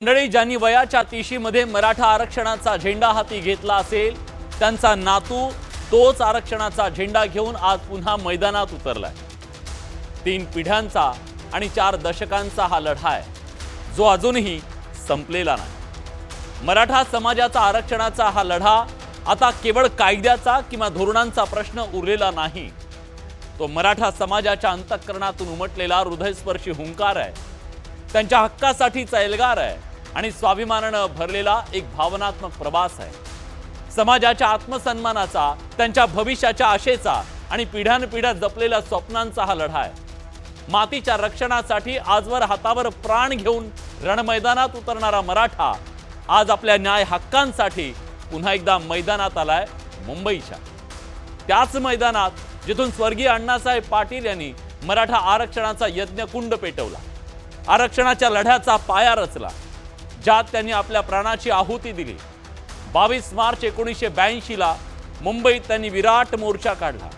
मंडळी, ज्यांनी वयाच्या तिशीमध्ये मराठा आरक्षणाचा झेंडा हाती घेतला असेल त्यांचा नातू तोच आरक्षणाचा झेंडा घेऊन आज पुन्हा मैदानात उतरलाय। 3 पिढ्यांचा आणि 4 दशकांचा हा लढा आहे जो अजूनही संपलेला नाही। मराठा समाजाचा आरक्षणाचा हा लढा आता केवळ कायद्याचा किंवा धोरणांचा प्रश्न उरलेला नाही, तो मराठा समाजाच्या अंतःकरणातून उमटलेला हृदयस्पर्शी हुंकार आहे, त्यांच्या हक्कासाठीचा एल्गार आहे आणि स्वाभिमानाने भरलेला एक भावनात्मक प्रवास आहे। समाजाच्या आत्मसन्मानाचा, त्यांच्या भविष्याच्या आशेचा आणि पिढ्यानपिढ्या जपलेल्या स्वप्नांचा हा लढा आहे। मातीच्या रक्षणासाठी आजवर हातावर प्राण घेऊन रणमैदानात उतरणारा मराठा आज आपल्या न्याय हक्कांसाठी पुन्हा एकदा मैदानात आलाय, मुंबईच्या त्याच मैदानात जिथून स्वर्गीय अण्णासाहेब पाटील यांनी मराठा आरक्षणाचा यज्ञकुंड पेटवला, आरक्षणाच्या लढ्याचा पाया रचला, ज्यात त्यांनी आपल्या प्राणाची आहुती दिली। 22 मार्च 1982 ला मुंबईत त्यांनी विराट मोर्चा काढला।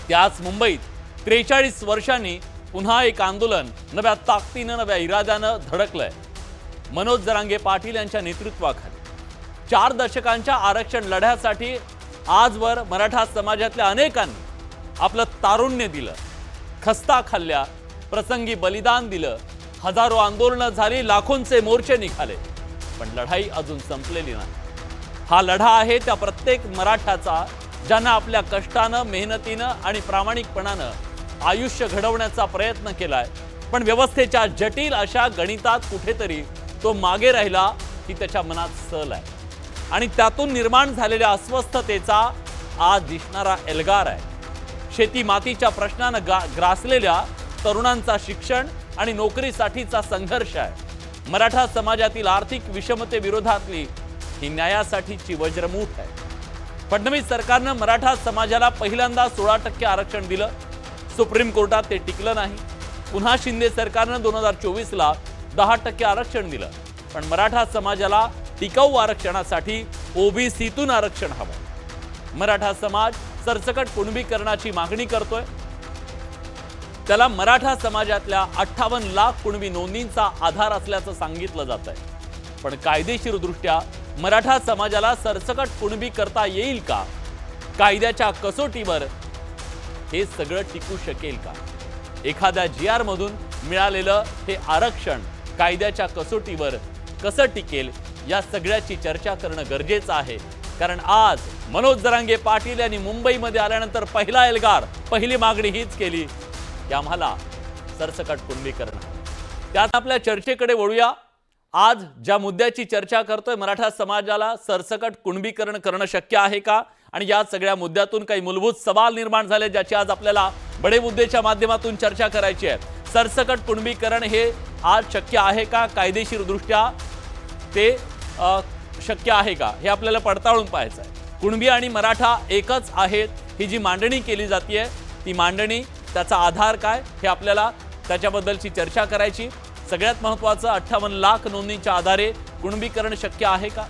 त्याच मुंबईत 43 वर्षांनी पुन्हा एक आंदोलन नव्या ताकदीने, नव्या इराद्याने धडकलंय। मनोज जरांगे पाटील यांच्या नेतृत्वाखाली 4 दशकांच्या आरक्षण लढ्यासाठी आजवर मराठा समाजातल्या अनेकांनी आपलं तारुण्य दिलं, खस्ता खाल्ल्या, प्रसंगी बलिदान दिलं, हजारो आंदोलनं झाली, लाखोंचे मोर्चे निघाले, पण लढाई अजून संपलेली नाही। हा लढा आहे त्या प्रत्येक मराठाचा ज्यानं आपल्या कष्टानं, मेहनतीनं आणि प्रामाणिकपणानं आयुष्य घडवण्याचा प्रयत्न केलाय, पण व्यवस्थेच्या जटिल अशा गणितात कुठेतरी तो मागे राहिला ही त्याच्या मनात सल आहे आणि त्यातून निर्माण झालेल्या अस्वस्थतेचा आज दिसणारा एल्गार आहे। शेती मातीच्या प्रश्नानं ग्रासलेल्या तरुणांचा शिक्षण आणि नोकरीसाठीचा संघर्ष आहे। मराठा समाजातील आर्थिक विषमतेविरोधातली ही न्यायासाठीची वज्रमूठ आहे। फडणवीस सरकारनं मराठा समाजाला पहिल्यांदा 16% आरक्षण दिलं, सुप्रीम कोर्टात ते टिकलं नाही। पुन्हा शिंदे सरकारनं 2024 ला 10% आरक्षण दिलं, पण मराठा समाजाला टिकाऊ आरक्षणासाठी ओबीसीतून आरक्षण हवं। मराठा समाज सरसकट कुणबीकरणाची मागणी करतोय, त्याला मराठा समाजातल्या 58 लाख कुणबी नोंदींचा आधार असल्याचं सांगितलं जात आहे, पण कायदेशीरदृष्ट्या मराठा समाजाला सरसकट कुणबी करता येईल का? कायद्याच्या कसोटीवर हे सगळं टिकू शकेल का? एखाद्या GR मधून मिळालेलं हे आरक्षण कायद्याच्या कसोटीवर कसं टिकेल या सगळ्याची चर्चा करणं गरजेचं आहे, कारण आज मनोज जरांगे पाटील यांनी मुंबईमध्ये आल्यानंतर पहिला एल्गार, पहिली मागणी हीच केली की आम्हाला सरसकट कुणबीकरण। त्यात आपल्या चर्चेकडे वळूया। आज ज्या मुद्द्याची चर्चा करतोय, मराठा समाजाला सरसकट कुणबीकरण करणं शक्य आहे का, आणि या सगळ्या मुद्द्यातून काही मूलभूत सवाल निर्माण झाले ज्याची आज आपल्याला बडे मुद्देच्या माध्यमातून चर्चा करायची आहे। सरसकट कुणबीकरण हे आज शक्य आहे का? कायदेशीरदृष्ट्या ते शक्य आहे का हे आपल्याला पडताळून पाहायचं आहे। कुणबी आणि मराठा एकच आहेत ही जी मांडणी केली जाते, ती मांडणी, त्याचा आधार काय हे आपल्याला त्याच्याबद्दलची चर्चा करायची। सगळ्यात महत्त्वाचं, 58 लाख नोंदींच्या आधारे कुणबीकरण शक्य आहे का?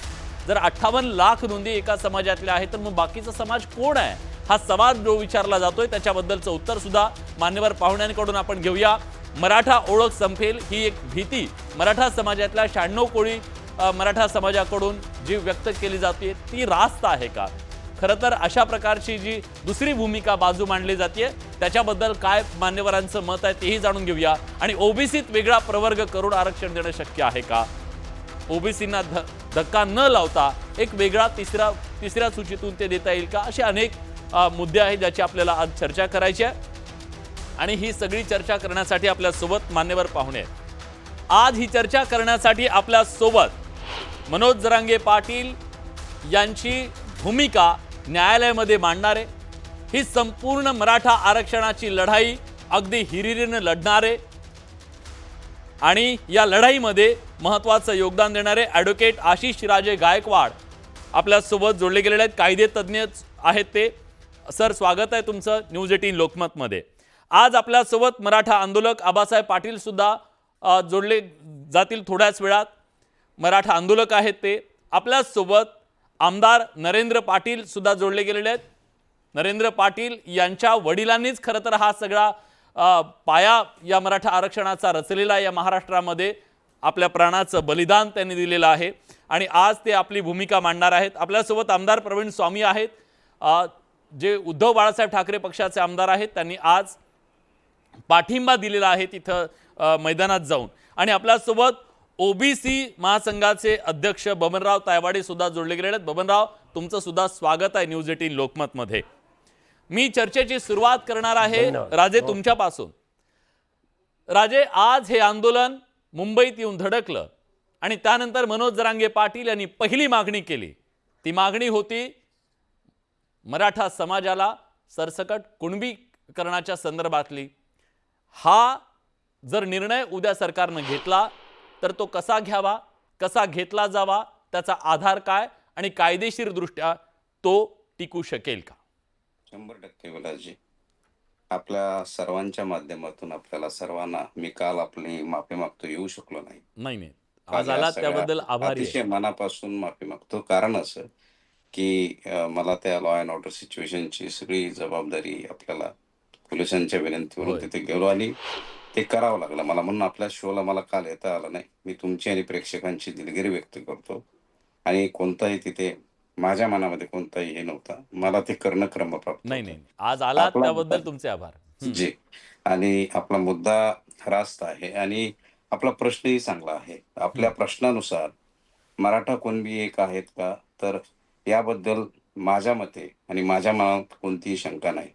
जर 58 लाख नोंदी एका समाजातल्या आहेत तर मग बाकीचा समाज कोण आहे हा सवाल जो विचारला जातोय त्याच्याबद्दलचं उत्तर सुद्धा मान्यवर पाहुण्यांकडून आपण घेऊया। मराठा ओळख संपेल ही एक भीती मराठा समाजातल्या 96 कोळी मराठा समाजाकडून जी व्यक्त केली जाते ती रास्त आहे का? खरं तर अशा प्रकारची जी दुसरी भूमिका बाजू मांडली जाते त्याच्याबद्दल काय मान्यवरांचं मत आहे तेही जाणून घेऊया। आणि ओबीसीत वेगळा प्रवर्ग करून आरक्षण देणं शक्य आहे का? ओबीसींना धक्का न लावता एक वेगळा तिसऱ्या सूचीतून ते देता येईल का? असे अनेक मुद्दे आहेत ज्याची आपल्याला आज चर्चा करायची आहे आणि ही सगळी चर्चा करण्यासाठी आपल्या सोबत मान्यवर पाहुणे आहेत। आज ही चर्चा करण्यासाठी आपल्या सोबत मनोज जरांगे पाटील यांची भूमिका न्यायालयामध्ये मांडणारे, ही संपूर्ण मराठा आरक्षणाची लढाई अगदी हिरिरीने लढणारे आणि या लढाईमध्ये महत्त्वाचं योगदान देणारे ॲडव्होकेट आशिष राजे गायकवाड आपल्या सोबत जोडले गेलेले आहेत, कायदे तज्ज्ञ आहेत ते। सर, स्वागत आहे तुमचं न्यूज 18 लोकमतमध्ये। आज आपल्या सोबत मराठा आंदोलक आबासाहेब पाटील सुद्धा जोडले जातील थोड्याच वेळात। मराठा आंदोलक आहेत ते। आपल्या सोबत आमदार नरेंद्र पाटील सुद्धा जोडले गेलेले आहेत। नरेंद्र पाटील यांच्या वडिलांनीच खरं तर हा सगळा पाया या मराठा आरक्षणाचा रचलेला या महाराष्ट्रामध्ये आपल्या प्राणाचं बलिदान त्यांनी दिलेलं आहे आणि आज ते आपली भूमिका मांडणार आहेत. आपल्यासोबत आमदार प्रवीण स्वामी आहेत, जे उद्धव बाळासाहेब ठाकरे पक्षाचे आमदार आहेत. त्यांनी आज पाठिंबा दिलेला आहे तिथं मैदानात जाऊन. आणि आपल्यासोबत ओबीसी महासंघाचे अध्यक्ष बबनराव तायवाडे सुद्धा जोडले गेले आहेत. बबनराव, तुमचं सुद्धा स्वागत आहे न्यूज 18 लोकमतमध्ये. मी चर्चेची सुरुवात करणार आहे राजे तुमच्यापासून. राजे, आज हे आंदोलन मुंबईत येऊन धडकलं आणि त्यानंतर मनोज जरांगे पाटील यांनी पहिली मागणी केली. ती मागणी होती मराठा समाजाला सरसकट कुणबीकरणाच्या संदर्भातली. हा जर निर्णय उद्या सरकारनं घेतला तर तो कसा घ्यावा, कसा घेतला जावा, त्याचा आधार काय आणि कायदेशीर दृष्ट्या तो टिकू शकेल का? 100% विलासजी, आपल्या सर्वांच्या माध्यमातून आपल्याला सर्वांना मी काल आपली माफी मागतो, येऊ शकलो नाही. नाही, आज आला त्याबद्दल आभारी आहे. अतिशय मनापासून माफी मागतो. कारण असं की मला त्या लॉ अँड ऑर्डर सिच्युएशनची सगळी जबाबदारी आपल्याला पोलिसांच्या विनंतीवरून तिथे गेलो आणि ते करावं लागलं मला. म्हणून आपल्या शोला मला काल येता आलं नाही. मी तुमची आणि प्रेक्षकांची दिलगिरी व्यक्त करतो आणि कोणताही तिथे माझ्या मनामध्ये कोणताही हे नव्हता. मला ते करणं क्रमप्राप्त. नाही, आज आला त्याबद्दल तुमचे आभार. जी. आणि आपला मुद्दा रास्त आहे आणि आपला प्रश्नही चांगला आहे. आपल्या प्रश्नानुसार मराठा कुणबी एक आहेत का, तर याबद्दल माझ्या मते आणि माझ्या मनात कोणतीही शंका नाही.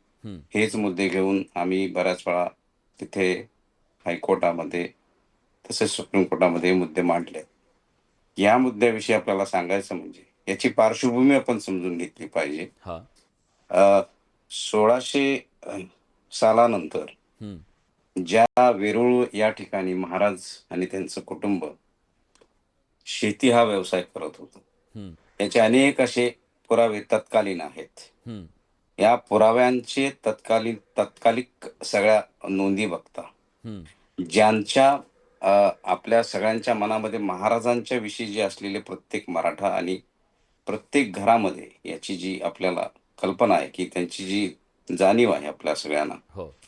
हेच मुद्दे घेऊन आम्ही बऱ्याच वेळा तिथे हायकोर्टामध्ये तसेच सुप्रीम कोर्टामध्ये मुद्दे मांडले. या मुद्द्याविषयी आपल्याला सांगायचं म्हणजे याची पार्श्वभूमी आपण समजून घेतली पाहिजे. 1600 सालानंतर ज्या वेरूळ या ठिकाणी महाराज आणि त्यांचं कुटुंब शेती हा व्यवसाय करत होतं, याचे अनेक असे पुरावे तत्कालीन आहेत. या पुराव्यांचे तत्कालिक सगळ्या नोंदी बघता ज्यांच्या आपल्या सगळ्यांच्या मनामध्ये महाराजांच्या विषयी जे असलेले प्रत्येक मराठा आणि प्रत्येक घरामध्ये याची जी आपल्याला कल्पना आहे की त्यांची जी जाणीव आहे आपल्या सगळ्यांना,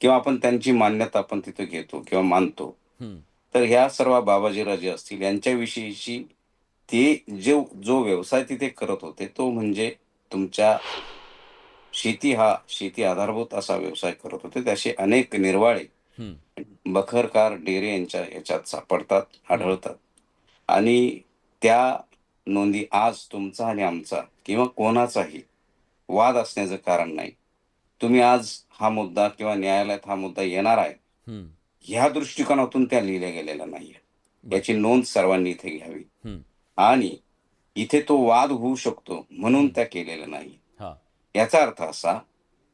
किंवा आपण त्यांची मान्यता आपण तिथे घेतो किंवा मानतो, तर ह्या सर्व बाबाजीराजे असतील यांच्याविषयीची ते जो व्यवसाय तिथे करत होते तो म्हणजे तुमच्या शेती आधारभूत असा व्यवसाय करत होते. त्याचे अनेक निर्वाळे बखरकार डेरे यांच्या याच्यात सापडतात, आढळतात. आणि त्या नोंदी आज तुमचा आणि आमचा किंवा कोणाचाही वाद असण्याचं कारण नाही. तुम्ही आज हा मुद्दा किंवा न्यायालयात हा मुद्दा येणार आहे ह्या दृष्टिकोनातून त्या लिहिल्या गेलेल्या नाहीये. याची नोंद सर्वांनी इथे घ्यावी. आणि इथे तो वाद होऊ शकतो म्हणून त्या केलेल्या नाही. याचा अर्थ असा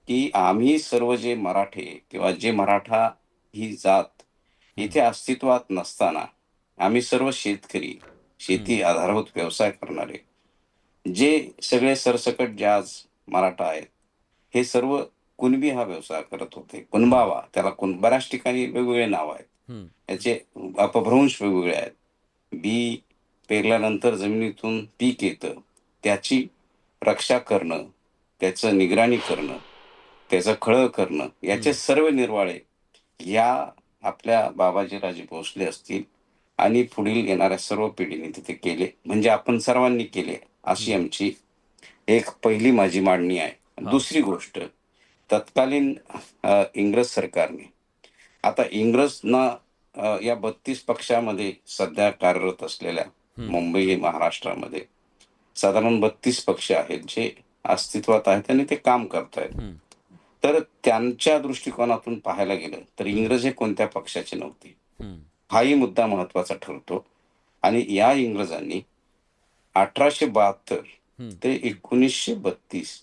की आम्ही सर्व जे मराठे किंवा जे मराठा ही जात इथे अस्तित्वात नसताना आम्ही सर्व शेतकरी, शेती आधारभूत व्यवसाय करणारे जे सगळे सरसकट जे आज मराठा आहेत हे सर्व कुणबी हा व्यवसाय करत होते. कुणबावा, त्याला बऱ्याच ठिकाणी वेगवेगळे नाव आहेत, याचे अपभ्रंश वेगवेगळे आहेत. बी पेरल्यानंतर जमिनीतून पीक येतं, त्याची रक्षा करणं, त्याचं निगराणी करणं, त्याचं खळं करणं, याचे सर्व निर्वाळे या आपल्या बाबाजीराजे भोसले असतील आणि पुढील येणाऱ्या सर्व पिढीने तिथे केले, म्हणजे आपण सर्वांनी केले, अशी आमची एक पहिली माझी मांडणी आहे. दुसरी गोष्ट, तत्कालीन इंग्रज सरकारने, आता इंग्रजना या 32 पक्षामध्ये सध्या कार्यरत असलेल्या मुंबई महाराष्ट्रामध्ये साधारण 32 पक्ष आहेत जे अस्तित्वात आहेत आणि ते काम करतायत. तर त्यांच्या दृष्टिकोनातून पाहायला गेलं तर इंग्रज हे कोणत्या पक्षाचे नव्हते, हाही मुद्दा महत्वाचा ठरतो. आणि या इंग्रजांनी 1872 ते 1932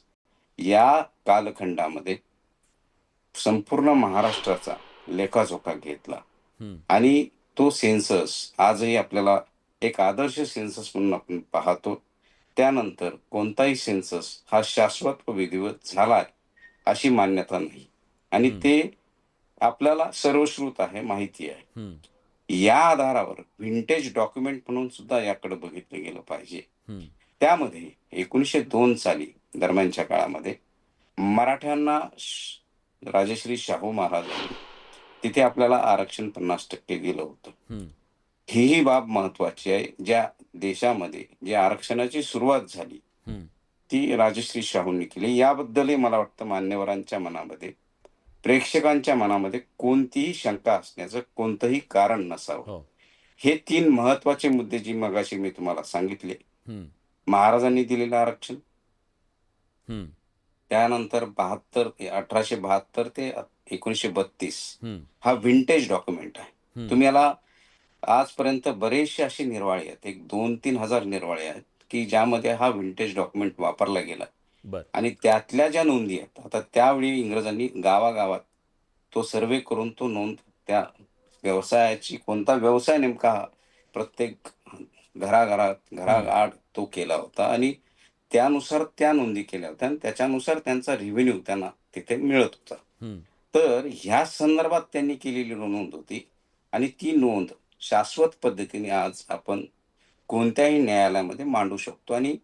या कालखंडामध्ये संपूर्ण महाराष्ट्राचा लेखाजोखा घेतला आणि तो सेन्सस आजही आपल्याला एक आदर्श सेन्सस म्हणून आपण पाहतो. त्यानंतर कोणताही सेन्सस हा शाश्वत व विधिवत झालाय अशी मान्यता नाही आणि ते आपल्याला सर्वश्रुत आहे, माहिती आहे. या आधारावर व्हिंटेज डॉक्युमेंट म्हणून सुद्धा याकडे बघितलं गेलं पाहिजे. त्यामध्ये 1902 साली दरम्यानच्या काळामध्ये मराठ्यांना राजश्री शाहू महाराजांनी तिथे आपल्याला आरक्षण 50% दिलं होतं. ही बाब महत्वाची आहे. ज्या देशामध्ये जी आरक्षणाची सुरुवात झाली हम्म, ती राजश्री शाहूंनी केली. याबद्दलही मला वाटतं मान्यवरांच्या मनामध्ये, प्रेक्षकांच्या मनामध्ये कोणतीही शंका असण्याचं कोणतंही कारण नसावं. हो. हे 3 महत्वाचे मुद्दे जी मगाशी मी तुम्हाला सांगितले. हम्म, महाराजांनी दिलेलं आरक्षण, हम्म, त्यानंतर 1872 ते 1932 हम्म, हा विंटेज डॉक्युमेंट आहे. हम्म. तुम्ही याला आजपर्यंत बरेचसे असे निर्वाळे आहेत, एक 2-3 हजार निर्वाळे आहेत, की ज्यामध्ये हा विंटेज डॉक्युमेंट वापरला गेला. बर. आणि त्यातल्या ज्या नोंदी आहेत, आता त्यावेळी इंग्रजांनी गावागावात तो सर्वे करून तो नोंद त्या व्यवसायाची, कोणता व्यवसाय नेमका हा, प्रत्येक घराआड तो केला होता आणि त्यानुसार त्या नोंदी केल्या होत्या आणि त्याच्यानुसार त्यांचा रेव्हेन्यू त्यांना तिथे मिळत होता. हम्म, तर ह्या संदर्भात त्यांनी केलेली नोंद होती आणि ती नोंद शाश्वत पद्धतीने आज आपण कोणत्याही न्यायालयामध्ये मांडू शकतो आणि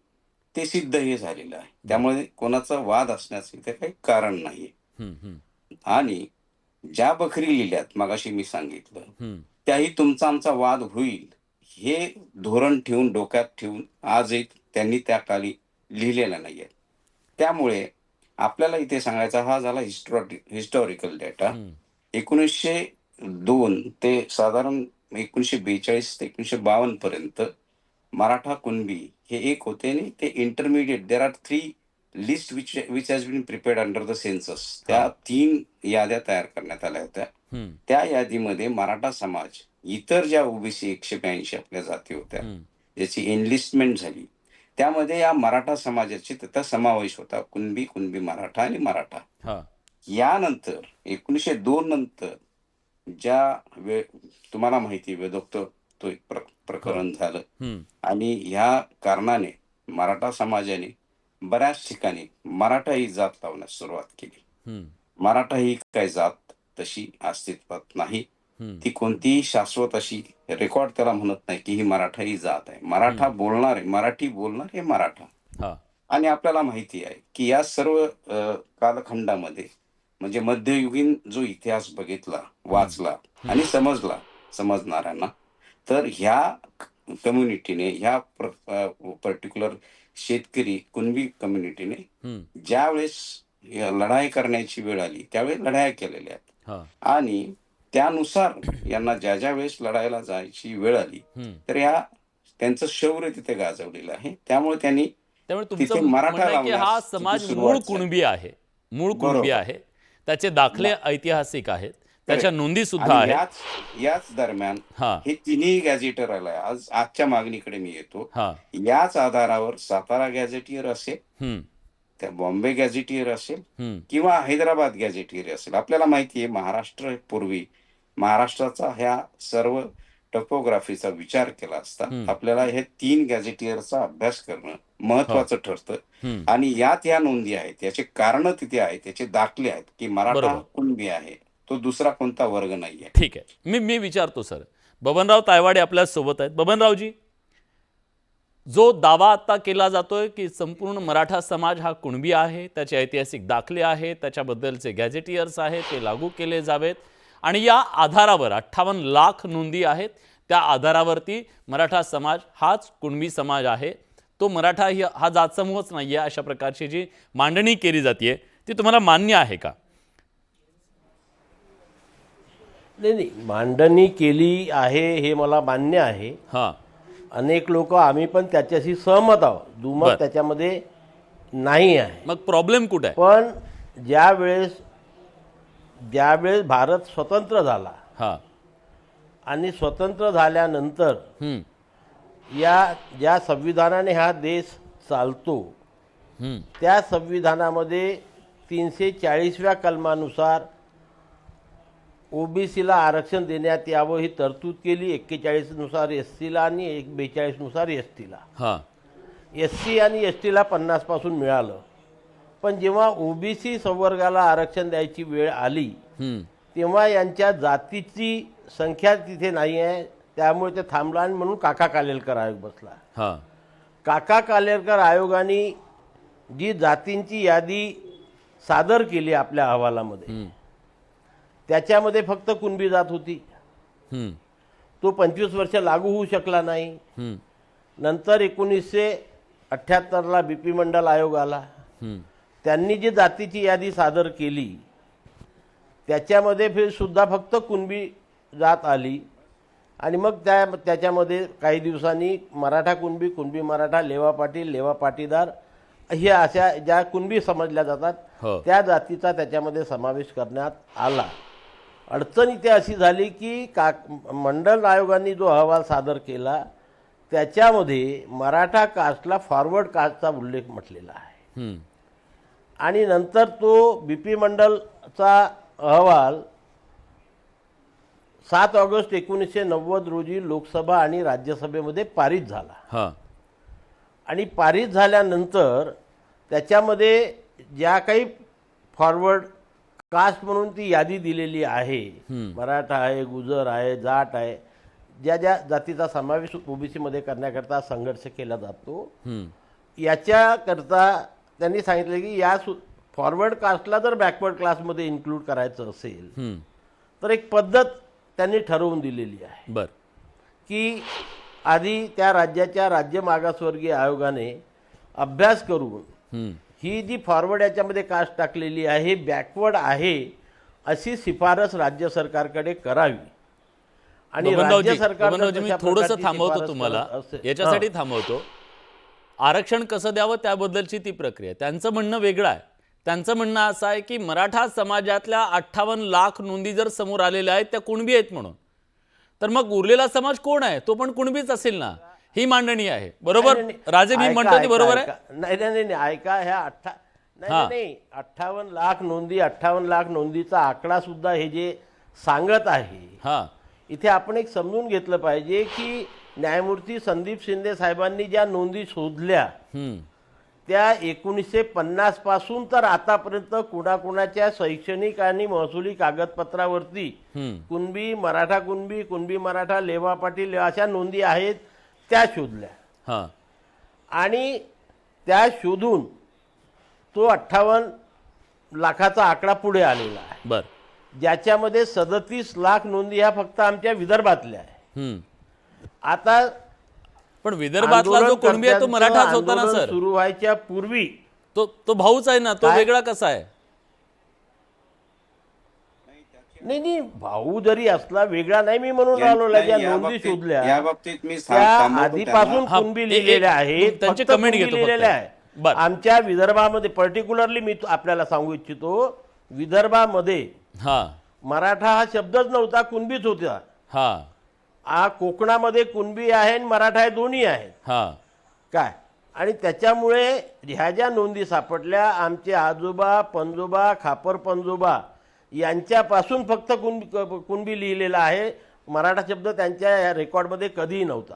ते सिद्धही झालेलं आहे. त्यामुळे कोणाचा वाद असण्याचं इथे काही कारण नाहीये. हम्म, हम्म, आणि ज्या बखरी लिहिल्यात मगाशी मी सांगितलं, हम्म. त्याही तुमचा आमचा वाद होईल हे धोरण ठेवून, डोक्यात ठेवून आजही त्यांनी त्या काळी लिहिलेल्या नाहीये. त्यामुळे आपल्याला इथे सांगायचा हा झाला हिस्टॉरिकल डेटा. 1902 ते साधारण 1942 ते 1952 पर्यंत मराठा कुणबी हे एक होते आणि ते intermediate. There are 3 list which has been prepared under the census. त्या 3 याद्या तयार करण्यात आल्या होत्या. हम्म, त्या यादीमध्ये मराठा समाज, इतर ज्या ओबीसी 182 आपल्या जाती होत्या, हम्म. ज्याची एनलिस्टमेंट झाली, त्यामध्ये या मराठा समाजाची तिथं समावेश होता. कुणबी मराठा आणि मराठा. हा. यानंतर 1902 नंतर ज्या तुम्हाला माहिती आहे, वेदोक्त तो एक प्रकरण झालं हम्म, आणि ह्या कारणाने मराठा समाजाने बऱ्याच ठिकाणी मराठा ही जात लावण्यास सुरुवात केली. हम्म, मराठा ही काही जात तशी अस्तित्वात नाही. हम्म. ती कोणतीही शाश्वत अशी रेकॉर्ड त्याला म्हणत नाही की ही मराठा ही जात आहे. मराठा बोलणारे, मराठी बोलणार हे मराठा. हा. आणि आपल्याला माहिती आहे की या सर्व कालखंडामध्ये, म्हणजे मध्ययुगीन जो इतिहास बघितला, वाचला आणि समजला समजणाऱ्यांना, तर ह्या कम्युनिटीने, ह्या पर्टिक्युलर शेतकरी कुणबी कम्युनिटीने हम्म, ज्यावेळेस लढाई करण्याची वेळ आली त्यावेळेस लढाया केलेल्या आहेत. हा. आणि त्यानुसार यांना ज्या वेळेस लढायला जायची वेळ आली हम्म. तर त्यांचं शौर्य तिथे गाजवलेलं आहे. त्यामुळे त्यांनी त्यामुळे तिथे तुमचं मराठा म्हणणं आहे की हा लावण्यास समाज तिथे मूळ सुरुवात झाली. कुणबी आहे, मूळ कुणबी बरोबर. आहे. त्याचे दाखले ऐतिहासिक आहेत, त्याच्या Correct. नोंदी सुद्धा आणि आहेत. याच दरम्यान हा. हे तिन्ही गॅझेटर आले. आजच्या मागणीकडे मी येतो. हा. याच आधारावर सातारा गॅझेटियर असेल, हम्म, त्या बॉम्बे गॅझेटियर असेल हम्म, किंवा हैदराबाद गॅझेटियर असेल. आपल्याला माहिती आहे महाराष्ट्राचा ह्या सर्व टोपोग्राफीचा विचार केला असता आपल्याला हे 3 गॅझेटियरचा अभ्यास करणं महत्वाचं ठरतं. हम्म. आणि यात या नोंदी आहेत, याचे कारण तिथे आहेत, त्याचे दाखले आहेत की मराठा बरोबर. कुणबी आहे, तो दुसरा कोणता वर्ग नाहीये. ठीक आहे. मी विचारतो सर, बबनराव तायवाडे आपल्या सोबत आहेत. बबनरावजी, जो दावा आता केला जातोय की संपूर्ण मराठा समाज हा कुणबी आहे, त्याचे ऐतिहासिक दाखले आहेत, त्याच्याबद्दलचे गॅझेटियर्स आहेत, ते लागू केले जावेत आणि या आधारावर 58 लाख नोंदी आहेत, त्या आधारावरती मराठा समाज हाच कुणबी समाज आहे, तो मराठा हा जात समूहच नाही आहे, अशा प्रकारची जी मांडणी केली जाते ती तुम्हाला मान्य आहे का? नाही, मांडणी केली आहे हे मला मान्य आहे. हां. अनेक लोक, आम्ही पण त्याच्याशी सहमत आहोत, बरं. दुमत त्याच्यामध्ये नाही आहे. मग प्रॉब्लेम कुठे आहे? पण ज्यावेळेस भारत स्वतंत्र झाला हां. आणि स्वतंत्र झाल्यानंतर हम्म, ज्या संविधानाने हा देश चालतो हम्म, त्या संविधानामध्ये 340व्या कलमानुसार ओबीसीला आरक्षण देण्यात यावं ही तरतूद केली. 41 नुसार एससीला आणि 42 नुसार एसटीला. हां. एससी आणि एसटीला 50 पासून मिळालं. पण जेव्हा ओबीसी संवर्गाला आरक्षण द्यायची वेळ आली हम्म, तेव्हा यांच्या जातीची संख्या तिथे नाही आहे, त्यामुळे ते थांबला आणि म्हणून काका कालेलकर आयोग बसला. हां. काका कालेलकर आयोगाने जी जातींची यादी सादर केली आपल्या अहवालामध्ये, हम्म, त्याच्यामध्ये फक्त कुणबी जात होती. हम्म, तो 25 वर्ष लागू होऊ शकला नाही. हम्म, नंतर 1978ला BP मंडल आयोग आला. हम्म, त्यांनी जी जातीची यादी सादर केली त्याच्यामध्ये सुद्धा फक्त कुणबी जात आली आणि मग त्याच्यामध्ये काही दिवसांनी मराठा कुणबी, कुणबी मराठा, लेवा पाटील, लेवा पाटीदार हे अशा ज्या कुणबी समजल्या जातात हो. त्या जातीचा त्याच्यामध्ये समावेश करण्यात आला. अडचण इथे अशी झाली की मंडल आयोगाने जो अहवाल सादर केला त्याच्यामध्ये मराठा कास्टला फॉरवर्ड कास्टचा उल्लेख म्हटलेला आहे. हम्म, आणि नंतर तो BP मंडलचा अहवाल 7 ऑगस्ट 1990 रोजी लोकसभा आणि राज्यसभेमध्ये पारित झाला. हा, आणि पारित झाल्यानंतर त्याच्यामध्ये ज्या काही फॉरवर्ड कास्ट म्हणून ती यादी दिलेली आहे, मराठा आहे, गुजर आहे, जाट आहे, ज्या ज्या जातीचा समावेश OBC मध्ये करण्याकरता संघर्ष केला जातो, हम्म, याच्याकरता त्यांनी सांगितलं की या फॉरवर्ड कास्टला जर बॅकवर्ड क्लासमध्ये इन्क्लूड करायचं असेल हम्म, तर एक पद्धत त्यांनी ठरवून दिलेली आहे बर, की आधी त्या राज्याच्या राज्य मागासवर्गीय आयोगाने अभ्यास करून हम्म, ही जी फॉरवर्ड याच्यामध्ये कास्ट टाकलेली आहे बॅकवर्ड आहे अशी शिफारस राज्य सरकारकडे करावी. आणि बबनरावजी, राज्य सरकार बबनरावजी, मी थोडंसं थांबवतो तुम्हाला, याच्यासाठी थांबवतो. आरक्षण कसं द्यावं त्याबद्दलची ती प्रक्रिया, त्यांचं म्हणणं वेगळं आहे. त्यांचं म्हणणं असं आहे की मराठा समाजातल्या 58 लाख नोंदी जर समोर आलेल्या आहेत त्या कुणबी आहेत म्हणून, तर मग उरलेला समाज कोण आहे, तो पण कुणबीच असेल ना, ही मांडणी आहे. बरोबर राजे, मी म्हणतो ते बरोबर आहे? नाही नाही नाही, ऐका, ह्या नाही 58 लाख नोंदी, 58 लाख नोंदीचा आकडा सुद्धा हे जे सांगत आहे, हा, इथे आपण एक समजून घेतलं पाहिजे की न्यायमूर्ती संदीप शिंदे साहेबांनी ज्या नोंदी शोधल्या हम्म, त्या 1950 पासून तर आतापर्यंत कुणाकुणाच्या शैक्षणिक आणि महसुली कागदपत्रावरती हम्म, कुणबी, मराठा कुणबी, कुणबी मराठा, लेवा पाटील अशा नोंदी आहेत त्या शोधल्या. हा, आणि त्या शोधून तो 58 लाखाचा आकडा पुढे आलेला आहे, बर, ज्याच्यामध्ये 37 लाख नोंदी ह्या फक्त आमच्या विदर्भातल्या आहे. हम्म. आता पण विदर्भातला जो कुणबी आहे तो मराठाच होता ना सर, सुरू व्हायच्या पूर्वी तो भाऊच आहे ना, तो काय? वेगळा कसा आहे? नाही, भाऊ जरी असला वेगळा नाही, मी म्हणून राहिलो ज्या नोंदी शोधल्या या बाबतीत मी त्या थांबवतो आधीपासून हा, कुणबी लिहिलेल्या आहेत, त्यांची फक्त comment कुणबी घेतो लिहिलेल्या फक्त. आहे. बरं. आमच्या विदर्भामध्ये पर्टिक्युलरली मी आपल्याला सांगू इच्छितो, विदर्भामध्ये हा, मराठा हा शब्दच नव्हता, कुणबीच होता. हा, कोकणामध्ये कुणबी आहे आणि मराठा हे दोन्ही आहेत हा, काय. आणि त्याच्यामुळे ह्या ज्या नोंदी सापडल्या, आमचे आजोबा पणजोबा, खापर पणजोबा यांच्यापासून फक्त कुणबी लिहिलेला आहे, मराठा शब्द त्यांच्या रेकॉर्डमध्ये कधीही नव्हता.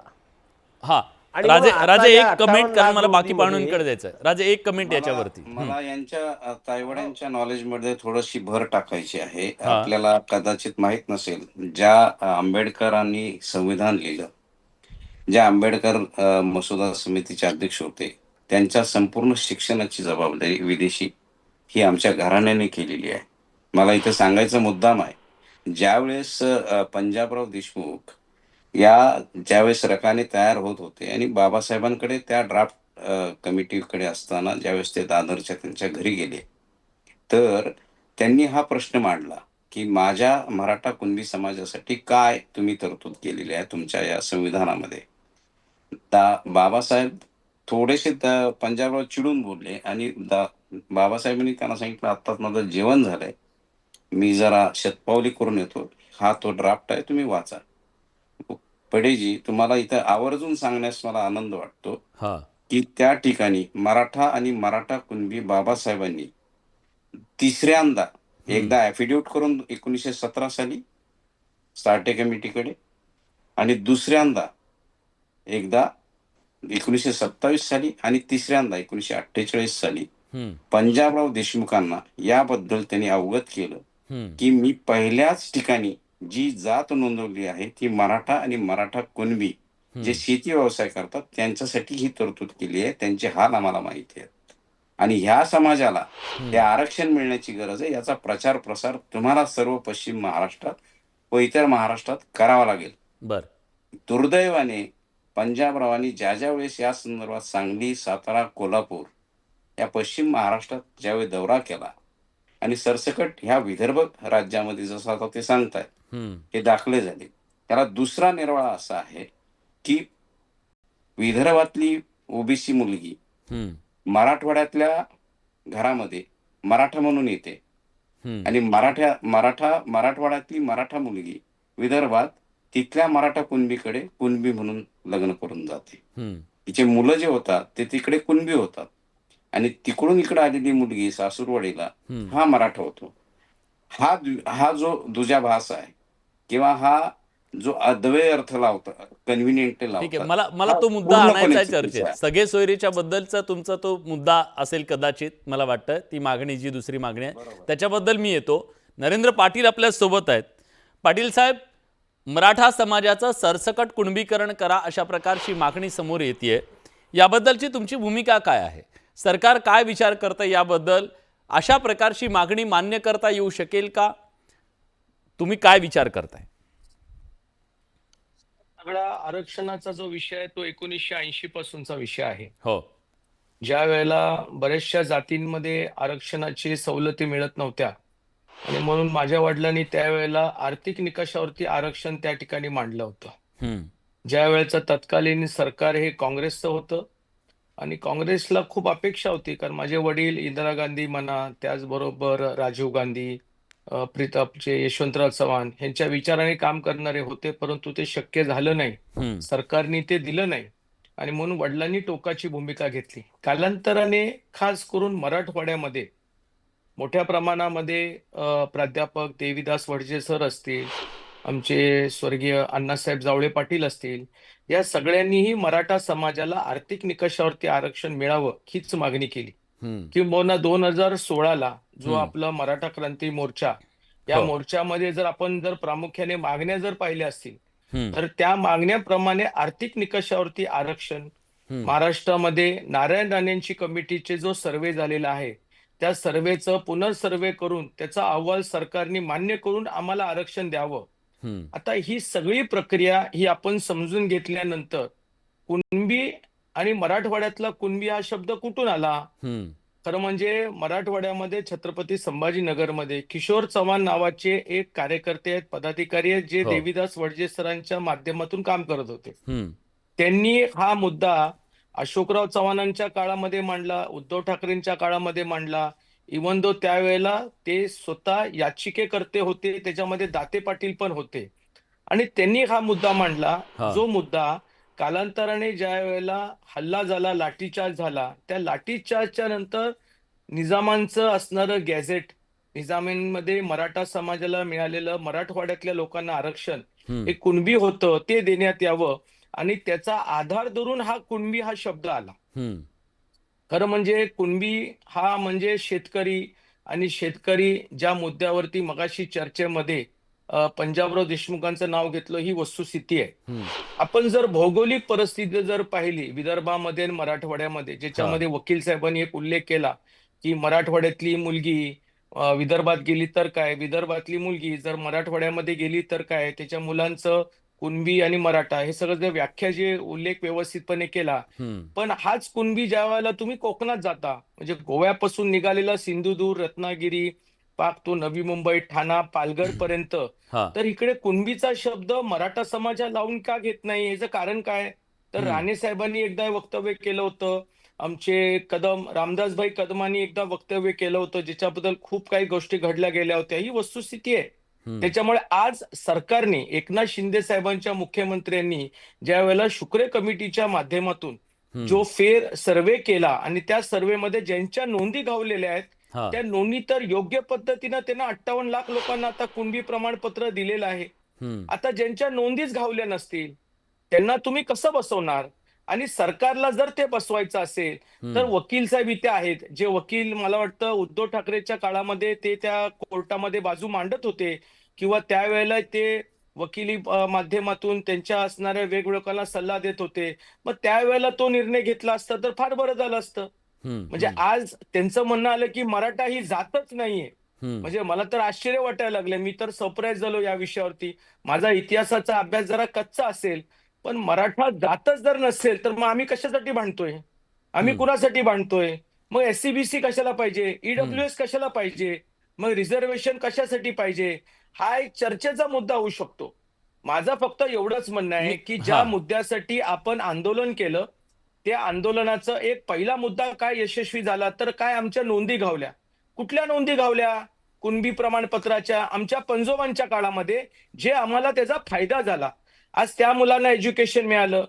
हा. आणि राजे, मग आता राजे या एक कमेंट 58 कारण मला लाख बाकी नोंदीमध्ये- पाहुण्यांकडे द्यायचं. राजे एक कमेंट याच्यावरती. मला यांच्या तायवाड्यांच्या नॉलेजमध्ये थोडीशी भर टाकायची आहे. आपल्याला कदाचित माहित नसेल, ज्या आंबेडकरांनी संविधान लिहिलं, ज्या आंबेडकर मसुदा समितीचे अध्यक्ष होते, त्यांच्या संपूर्ण शिक्षणाची जबाबदारी विदेशी ही आमच्या घराण्याने केलेली आहे. मला इथं सांगायचा मुद्दाम आहे, ज्यावेळेस पंजाबराव देशमुख ज्यावेळेस रकाने तयार होत होते आणि बाबासाहेबांकडे त्या ड्राफ्ट कमिटीकडे असताना ज्यावेळेस ते दादरच्या त्यांच्या घरी गेले, तर त्यांनी हा प्रश्न मांडला की माझ्या मराठा कुणबी समाजासाठी काय तुम्ही तरतूद केलेली आहे तुमच्या या संविधानामध्ये. बाबासाहेब थोडेसे पंजाबराव चिडून बोलले आणि बाबासाहेबांनी त्यांना सांगितलं, आत्ताच माझं जेवण झालंय, मी जरा शतपावली करून येतो, हा तो ड्राफ्ट आहे, तुम्ही वाचा. पडेजी, तुम्हाला इथं आवर्जून सांगण्यास मला आनंद वाटतो की त्या ठिकाणी मराठा आणि मराठा कुणबी बाबासाहेबांनी तिसऱ्यांदा एकदा ऍफिडेव्हिट करून 1917 साली साठे कमिटीकडे, आणि दुसऱ्यांदा एकदा 1927 साली, आणि तिसऱ्यांदा 1948 साली पंजाबराव देशमुखांना याबद्दल त्यांनी अवगत केलं की मी पहिल्याच ठिकाणी जी जात नोंदवली आहे ती मराठा आणि मराठा कुणबी जे शेती व्यवसाय करतात त्यांच्यासाठी ही तरतूद केली आहे, त्यांचे हाल आम्हाला माहिती आहेत आणि ह्या समाजाला हे आरक्षण मिळण्याची गरज आहे. याचा प्रचार प्रसार तुम्हाला सर्व पश्चिम महाराष्ट्रात व इतर महाराष्ट्रात करावा लागेल. बर, दुर्दैवाने पंजाबरावांनी ज्या वेळेस या संदर्भात सांगली, सातारा, कोल्हापूर या पश्चिम महाराष्ट्रात ज्यावेळी दौरा केला आणि सरसकट ह्या विदर्भ राज्यामध्ये जसं आता ते सांगतायत हम्म. हे दाखले झाले, त्याला दुसरा निर्वाळा असा आहे की विदर्भातली ओबीसी मुलगी हम्म. मराठवाड्यातल्या घरामध्ये मराठा म्हणून येते हम्म. आणि मराठवाड्यातली मराठा मुलगी विदर्भात तिथल्या मराठा कुणबीकडे कुणबी म्हणून लग्न करून जाते. हम्म. तिचे मुलं जे होतात ते तिकडे कुणबी होतात आणि तिकडून इकडे आलेली मुलगी सासूरवाडीला हम्म. हा मराठा होतो. हा जो दुजाभास आहे किंवा हा जो अद्वैय अर्थ लावतात, कन्व्हिनियंट ठीक आहे, लावतात, मला हा तो मुद्दा पूर्णपणे आणायचा आहे चुकीचा चर्चेत. आहे. सगळे सोयरीच्या बद्दलचा तुमचा तो मुद्दा असेल कदाचित, मला वाटतं ती मागणी, जी दुसरी मागणी आहे त्याच्याबद्दल मी येतो. नरेंद्र पाटील आपल्या सोबत आहेत. पाटील साहेब, मराठा समाजाचं सरसकट कुणबीकरण करा अशा प्रकारची मागणी समोर येते, याबद्दलची तुमची भूमिका काय आहे? सरकार काय विचार करतं याबद्दल? अशा प्रकारची मागणी मान्य करता येऊ शकेल का? तुम्ही काय विचार करताय? सगळा आरक्षणाचा जो विषय आहे तो 1980 पासूनचा विषय आहे. हो. ज्या वेळेला बऱ्याचशा जातींमध्ये आरक्षणाची सवलती मिळत नव्हत्या आणि म्हणून माझ्या वडिलांनी त्यावेळेला आर्थिक निकषावरती आरक्षण त्या ठिकाणी मांडलं होतं. हम्म. ज्या वेळेचं तत्कालीन सरकार हे काँग्रेसचं होतं आणि काँग्रेसला खूप अपेक्षा होती, कारण माझे वडील इंदिरा गांधी म्हणा, त्याचबरोबर राजीव गांधी, प्रीतमचे यशवंतराव चव्हाण यांच्या विचाराने काम करणारे होते, परंतु ते शक्य झालं नाही. हम्म. सरकारने ते दिलं नाही आणि म्हणून वडिलांनी टोकाची भूमिका घेतली. कालांतराने खास करून मराठवाड्यामध्ये मोठ्या प्रमाणामध्ये प्राध्यापक देवीदास वडजे सर असतील, आमचे स्वर्गीय अण्णासाहेब जावळे पाटील असतील, या सगळ्यांनीही मराठा समाजाला आर्थिक निकषावरती आरक्षण मिळावं हीच मागणी केली. हम्म. किंबहुना 2016 जो हम्म. आपला मराठा क्रांती मोर्चा, या हो. मोर्चामध्ये जर आपण प्रामुख्याने मागण्या जर पाहिल्या असतील हम्म. तर त्या मागण्याप्रमाणे आर्थिक निकषावरती आरक्षण हम्म. महाराष्ट्रामध्ये नारायण राणेंची कमिटीचे जो सर्वे झालेला आहे त्या सर्वेचं पुनर्सर्वे करून त्याचा अहवाल सरकारने मान्य करून आम्हाला आरक्षण द्यावं. हम्म. आता ही सगळी प्रक्रिया ही आपण समजून घेतल्यानंतर कुणबी आणि मराठवाड्यातला कुणबी हा शब्द कुठून आला? हम्म. खरं म्हणजे मराठवाड्यामध्ये छत्रपती संभाजीनगरमध्ये किशोर चव्हाण नावाचे एक कार्यकर्ते आहेत, पदाधिकारी आहेत, जे हो. देवीदास वडजे सरांच्या माध्यमातून काम करत होते. हम्म. त्यांनी हा मुद्दा अशोकराव चव्हाणांच्या काळामध्ये मांडला, उद्धव ठाकरेंच्या काळामध्ये मांडला. इव्हन दो त्यावेळेला ते स्वतः याचिकेकर्ते होते, त्याच्यामध्ये दाते पाटील पण होते आणि त्यांनी हा मुद्दा मांडला. हा. जो मुद्दा कालांतराने ज्या वेळेला हल्ला झाला, लाठीचार्ज झाला, त्या लाठीचार्जच्या नंतर निजामांचं असणारं गॅझेट, निजामांमध्ये मराठा समाजाला मिळालेलं मराठवाड्यातल्या लोकांना आरक्षण हम्म. हे कुणबी होतं, ते देण्यात यावं आणि त्याचा आधार धरून हा कुणबी हा शब्द आला. हम्म. खरं म्हणजे कुणबी हा म्हणजे शेतकरी, आणि शेतकरी ज्या मुद्द्यावरती मगाशी चर्चेमध्ये पंजाबराव देशमुखांचं नाव घेतलं, ही वस्तुस्थिती आहे. हम्म. आपण जर भौगोलिक परिस्थिती जर पाहिली विदर्भामध्ये आणि मराठवाड्यामध्ये, ज्याच्यामध्ये वकील साहेबांनी एक उल्लेख केला की मराठवाड्यातली मुलगी विदर्भात गेली तर काय, विदर्भातली मुलगी जर मराठवाड्यामध्ये गेली तर काय, त्याच्या मुलांचं कुणबी आणि मराठा हे सगळं जे व्याख्या, जे उल्लेख व्यवस्थितपणे केला. हम्म. पण हाच कुणबी ज्या वेळेला तुम्ही कोकणात जाता, म्हणजे गोव्यापासून निघालेला सिंधुदुर्ग, रत्नागिरी, पाक तो नवी मुंबई, ठाणा, पालघर पर्यंत, हा. तर इकडे कुणबीचा शब्द मराठा समाजा लावून का घेत नाही? याचं कारण काय? तर राणे साहेबांनी एकदा वक्तव्य केलं होतं, आमचे कदम रामदासभाई कदमांनी एकदा वक्तव्य केलं होतं, ज्याच्याबद्दल खूप काही गोष्टी घडल्या गेल्या होत्या. ही वस्तुस्थिती आहे. हम्म. त्याच्यामुळे आज सरकारने, एकनाथ शिंदे साहेबांच्या मुख्यमंत्र्यांनी ज्या वेळेला शुक्रे कमिटीच्या माध्यमातून जो फेर सर्वे केला आणि त्या सर्वेमध्ये ज्यांच्या नोंदी गावलेल्या आहेत हा. त्या नोंदी तर योग्य पद्धतीनं त्यांना 58 लाख लोकांना आता कुणबी प्रमाणपत्र दिलेलं आहे. हम्म. आता ज्यांच्या नोंदीच घावल्या नसतील त्यांना तुम्ही कसं बसवणार? आणि सरकारला जर ते बसवायचं असेल तर वकील साहेब इथे आहेत, जे वकील मला वाटतं उद्धव ठाकरेच्या काळामध्ये ते त्या कोर्टामध्ये बाजू मांडत होते किंवा त्यावेळेला ते वकिली माध्यमातून त्यांच्या असणाऱ्या वेगवेगळ्या सल्ला देत होते. मग त्यावेळेला तो निर्णय घेतला असता तर फार बरं झालं असतं. हम्म. म्हणजे आज त्यांचं म्हणणं आलं की मराठा ही जातच नाहीये. हम्म. म्हणजे मला तर आश्चर्य वाटायला लागलं. मी तर सरप्राईज झालो या विषयावरती. माझा इतिहासाचा अभ्यास जरा कच्चा असेल पण मराठा जातच जर नसेल तर मग आम्ही कशासाठी भांडतोय? आम्ही कुणासाठी भांडतोय? मग SC-BC कशाला पाहिजे? EWS कशाला पाहिजे? मग रिझर्वेशन कशासाठी पाहिजे? हा एक चर्चेचा मुद्दा होऊ शकतो. माझं फक्त एवढंच म्हणणं आहे की हा ज्या मुद्द्यासाठी आपण आंदोलन केलं, त्या आंदोलनाचा एक पहिला मुद्दा काय यशस्वी झाला, तर काय आमच्या नोंदी घावल्या. कुठल्या नोंदी घावल्या? कुणबी प्रमाणपत्राच्या आमच्या पंजोबांच्या काळामध्ये, जे आम्हाला त्याचा फायदा झाला. आज त्या मुलांना एज्युकेशन मिळालं.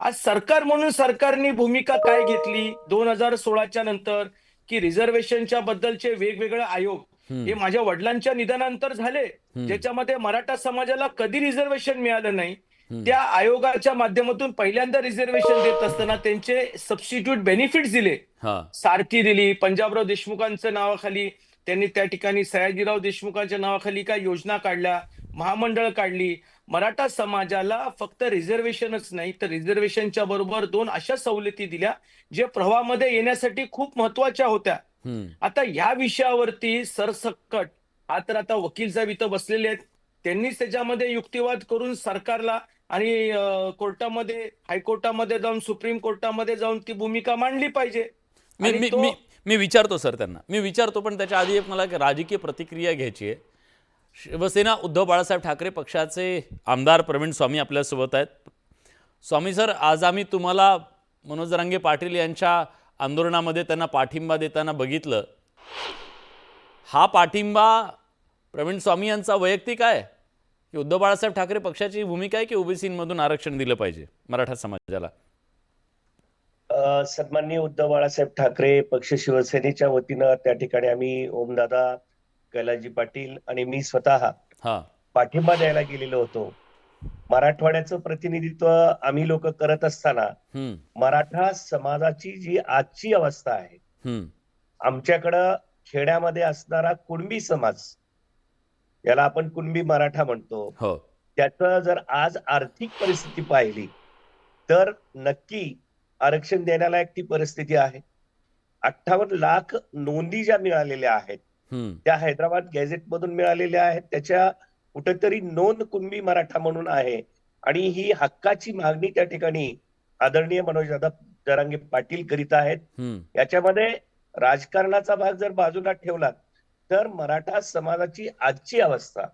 आज सरकार म्हणून सरकारने भूमिका काय घेतली 2016च्या नंतर, की रिझर्वेशनच्या बद्दलचे वेगवेगळे आयोग हे माझ्या वडिलांच्या निधनानंतर झाले, ज्याच्यामध्ये मराठा समाजाला कधी रिझर्वेशन मिळालं नाही. त्या आयोगाच्या माध्यमातून पहिल्यांदा रिझर्वेशन देत असताना त्यांचे सबस्टिट्यूट बेनिफिट्स दिले. हा सारथी दिली, पंजाबराव देशमुखांच्या नावाखाली त्यांनी त्या ठिकाणी सयाजीराव देशमुखांच्या नावाखाली काय योजना काढल्या, महामंडळ काढली. मराठा समाजाला फक्त रिझर्वेशनच नाही तर रिझर्वेशनच्या बरोबर 2 अशा सवलती दिल्या जे प्रवाहामध्ये येण्यासाठी खूप महत्वाच्या होत्या. आता या विषयावरती सरसकट तर आता वकील साहेब इथं बसलेले आहेत, त्यांनीच त्याच्यामध्ये युक्तिवाद करून सरकारला आणि कोर्टामध्ये, हायकोर्टामध्ये जाऊन, सुप्रीम कोर्टामध्ये जाऊन ती भूमिका मांडली पाहिजे. मी आणि मी तो मी मी विचारतो सर त्यांना, मी विचारतो, पण त्याच्या आधी एक मला एक राजकीय प्रतिक्रिया घ्यायची आहे. शिवसेना उद्धव बाळासाहेब ठाकरे पक्षाचे आमदार प्रवीण स्वामी आपल्यासोबत आहेत. स्वामी सर, आज आम्ही तुम्हाला मनोज जरांगे पाटील यांच्या आंदोलनामध्ये त्यांना पाठिंबा देताना बघितलं. हा पाठिंबा प्रवीण स्वामी यांचा वैयक्तिक आहे की उद्धव बाळासाहेब ठाकरे पक्षाची भूमिका आहे की ओबीसीमधून आरक्षण दिलं पाहिजे मराठा समाजाला? सन्माननीय उद्धव बाळासाहेब ठाकरे पक्ष शिवसेनेच्या वतीनं त्या ठिकाणी आम्ही ओमदादा, कैलासजी पाटील आणि मी स्वतः हां पाठिंबा द्यायला गेलेलो होतो. मराठवाड्याचं प्रतिनिधित्व आम्ही लोक करत असताना मराठा समाजाची जी आजची अवस्था आहे, आमच्याकडं खेड्यामध्ये असणारा कुणबी समाज, याला आपण कुणबी मराठा म्हणतो, हो त्याचं जर आज आर्थिक परिस्थिती पाहिली तर नक्की आरक्षण देण्यालायक ती परिस्थिती आहे. 58 लाख नोंदी ज्या मिळालेल्या आहेत त्या हैदराबाद गॅझेट मधून मिळालेल्या आहेत. त्याच्या कुठेतरी नोंद कुणबी मराठा म्हणून आहे आणि ही हक्काची मागणी त्या ठिकाणी आदरणीय मनोजदादा जरांगे पाटील करीत आहेत. याच्यामध्ये राजकारणाचा भाग जर बाजूला ठेवला तर मराठा समाजाची आजची अवस्था,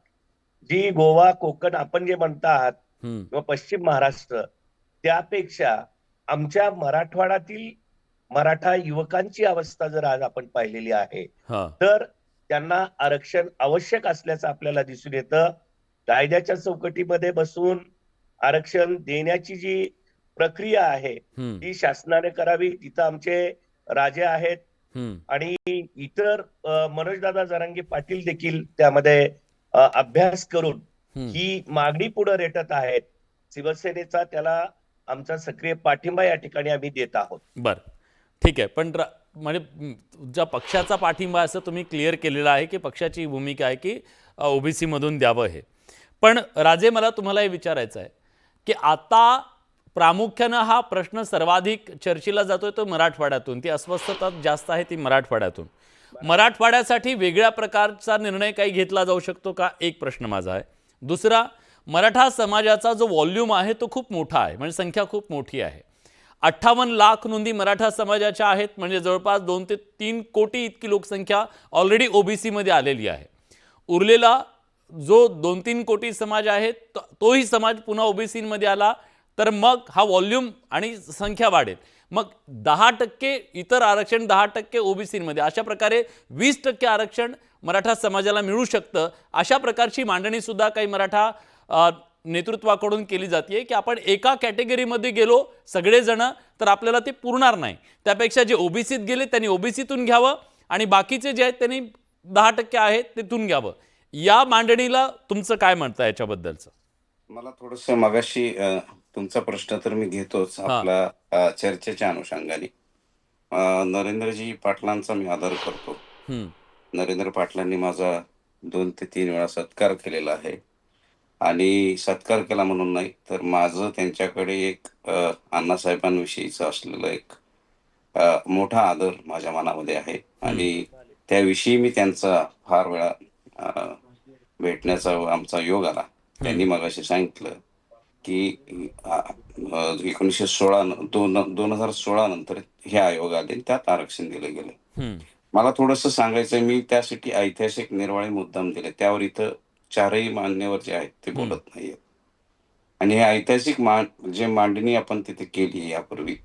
जी गोवा, कोकण आपण जे म्हणता आहात किंवा पश्चिम महाराष्ट्र, त्यापेक्षा आमच्या मराठवाड्यातील मराठा युवकांची अवस्था जर आज आपण पाहिलेली आहे तर त्यांना आरक्षण आवश्यक असल्याचं आपल्याला दिसून येतं. कायद्याच्या चौकटीमध्ये बसून आरक्षण देण्याची जी प्रक्रिया आहे ती शासनाने करावी. तिथं आमचे राजे आहेत आणि इतर मनोजदादा जरांगे पाटील देखील त्यामध्ये अभ्यास करून ही मागणी पुढे रेटत आहेत. शिवसेनेचा त्याला आमचा सक्रिय पाठिंबा या ठिकाणी आम्ही देत आहोत. बरं, ठीक आहे. पण म्हणजे ज्या पक्षाचा पाठिंबा आहे असं तुम्ही क्लिअर केलेला आहे की पक्षाची भूमिका आहे की ओबीसी मधून द्यावं हे. पण राजे, मला तुम्हाला हे विचारायचं आहे की आता प्रामुख्यानं हा प्रश्न सर्वाधिक चर्चेला जातोय तो मराठवाड्यातून, ती अस्वस्थता जास्त आहे ती मराठवाड्यातून. मराठवाड्यासाठी वेगळ्या प्रकारचा निर्णय काही घेतला जाऊ शकतो का, एक प्रश्न माझा आहे. दुसरा, मराठा समाजाचा जो व्हॉल्यूम आहे तो खूप मोठा आहे, म्हणजे संख्या खूप मोठी आहे. 58 लाख नोंदी मराठा समाजाच्या आहेत, म्हणजे जवळपास 2 ते 3 कोटी इतकी लोकसंख्या ऑलरेडी ओबीसी मध्ये आलेली आहे. उरलेला जो 2-3 कोटी समाज आहे तोही समाज पुन्हा ओबीसी मध्ये आला तर मग हा व्हॉल्यूम आणि संख्या वाढेल. मग 10% इतर आरक्षण, 10% ओबीसी मध्ये, अशा प्रकारे 20% आरक्षण मराठा समाजाला मिळू शकतं. अशा प्रकारची मांडणी सुद्धा काही मराठा नेतृत्वाकडून केली जाते की आपण एका कॅटेगरीमध्ये गेलो सगळेजण तर आपल्याला ते पुरणार नाही, त्यापेक्षा जे ओबीसीत गेले त्यांनी ओबीसीतून घ्यावं आणि बाकीचे जे आहेत त्यांनी 10% आहेत तिथून घ्यावं. या मांडणीला तुमचं काय म्हणतं याच्याबद्दलचं? मला थोडंसं मगाशी तुमचा प्रश्न तर मी घेतोच आपला चर्चेच्या अनुषंगाने. नरेंद्रजी पाटलांचा मी आदर करतो. नरेंद्र पाटलांनी माझा 2 ते 3 वेळा सत्कार केलेला आहे आणि सत्कार केला म्हणून नाही तर माझं त्यांच्याकडे एक अण्णासाहेबांविषयीचं असलेलं एक मोठा आदर माझ्या मनामध्ये आहे आणि त्याविषयी मी त्यांचा फार वेळा भेटण्याचा आमचा योग आला. त्यांनी मगाशी सांगितलं की 2016 नंतर हे आयोग आले आणि त्यात आरक्षण दिलं गेलं. हम्म, मला थोडंसं सांगायचं, मी त्यासाठी ऐतिहासिक निर्वाळे मुद्दाम दिले, त्यावर इथं चारही मान्यवर जे आहेत ते बोलत नाहीयेत. आणि हे ऐतिहासिक जे मांडणी आपण तिथे केली यापूर्वी,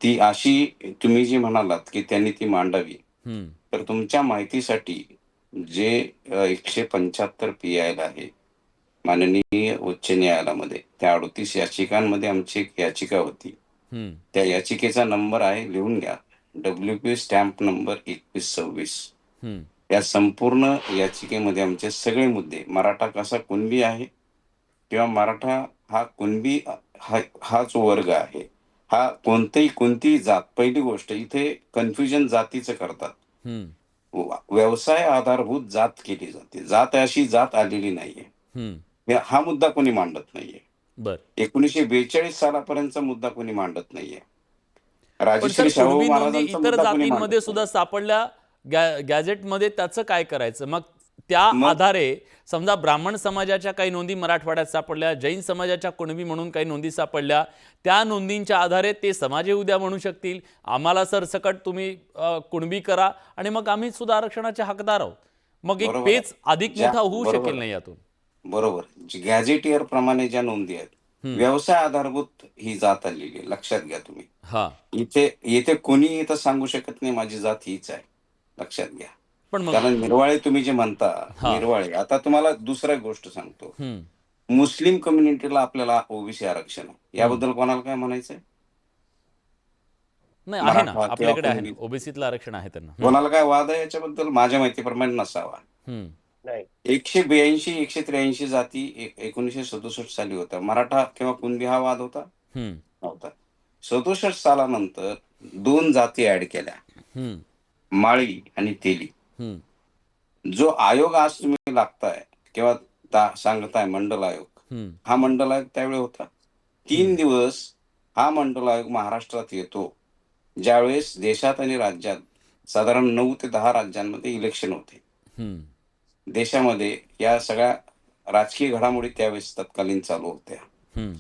ती अशी तुम्ही जी म्हणालात की त्यांनी ती मांडावी, हम्म, तर तुमच्या माहितीसाठी जे 175 PI आहे माननीय उच्च न्यायालयामध्ये, त्या 38 याचिकांमध्ये आमची एक याचिका होती. हम्म, त्या याचिकेचा नंबर आहे, लिहून घ्या, WP स्टॅम्प नंबर 2126. हम्म, या संपूर्ण याचिकेमध्ये आमचे सगळे मुद्दे, मराठा कसा कुणबी आहे किंवा मराठा हा कुणबी हाच वर्ग आहे, हा कोणतीही जात, पहिली गोष्ट इथे कन्फ्युजन जातीचं करतात. हम्म, व्यवसाय आधारभूत जात केली जाते, जात अशी जात आलेली नाहीये. हम्म, हा मुद्दा कोणी मांडत नाहीये. बर. 1942 सालापर्यंतचा मुद्दा कोणी मांडत नाहीये. पण सर, राजश्री शाहू कुणबी नोंदी महाराजांचा इतर मुद्दा कोणी जातींमध्ये मांडत सुद्धा नाही. सापडल्या गॅझेटमध्ये, त्याचं काय करायचं मग? त्या मग आधारे समजा ब्राह्मण समाजाच्या काही नोंदी मराठवाड्यात सापडल्या, जैन समाजाच्या कुणबी म्हणून काही नोंदी सापडल्या, त्या नोंदींच्या आधारे ते समाजही उद्या म्हणू शकतील आम्हाला सरसकट तुम्ही कुणबी करा आणि मग आम्ही सुद्धा आरक्षणाचे हकदार आहोत. मग एक बरोबर आहे. पेच अधिक मोठा होऊ बरोबर शकेल आहे. नाही यातून. बरोबर. गॅझेटियर प्रमाणे ज्या नोंदी आहेत, व्यवसाय आधारभूत ही जात आलेली आहे, लक्षात घ्या तुम्ही. हा, इथे कोणी इथं सांगू शकत नाही माझी जात हीच आहे, लक्षात घ्या. पण मग कारण निर्वाळे तुम्ही जे म्हणता, हा. निर्वाळे, आता तुम्हाला दुसरी गोष्ट सांगतो. हम्म, मुस्लिम कम्युनिटीला आपल्याला ओबीसी आरक्षण आहे, याबद्दल कोणाला काय म्हणायचंय? नाही आहे ना, मराठा किंवा आपल्याकडे आहे ना, कुणबी, ओबीसीतलं आरक्षण आहे त्यांना. कोणाला काय वाद आहे याच्याबद्दल? माझ्या माहितीप्रमाणे नसावा. हम्म, नाही. 182 183 जाती 1967 साली होत्या. मराठा किंवा कुणबी हा वाद होता? हम्म, नव्हता. 67 सालानंतर 2 जाती ऍड केल्या, हम्म, माळी आणि तेली. हम्म, जो आयोग आज तुम्ही लागताय किंवा सांगताय मंडल आयोग, हम्म, हा मंडल आयोग त्यावेळी होता. 3 दिवस हा मंडल आयोग महाराष्ट्रात येतो, ज्यावेळेस देशात आणि राज्यात साधारण 9 ते 10 राज्यांमध्ये इलेक्शन होते. हम्म, देशामध्ये या सगळ्या राजकीय घडामोडी त्यावेळेस तत्कालीन चालू होत्या. हम्म,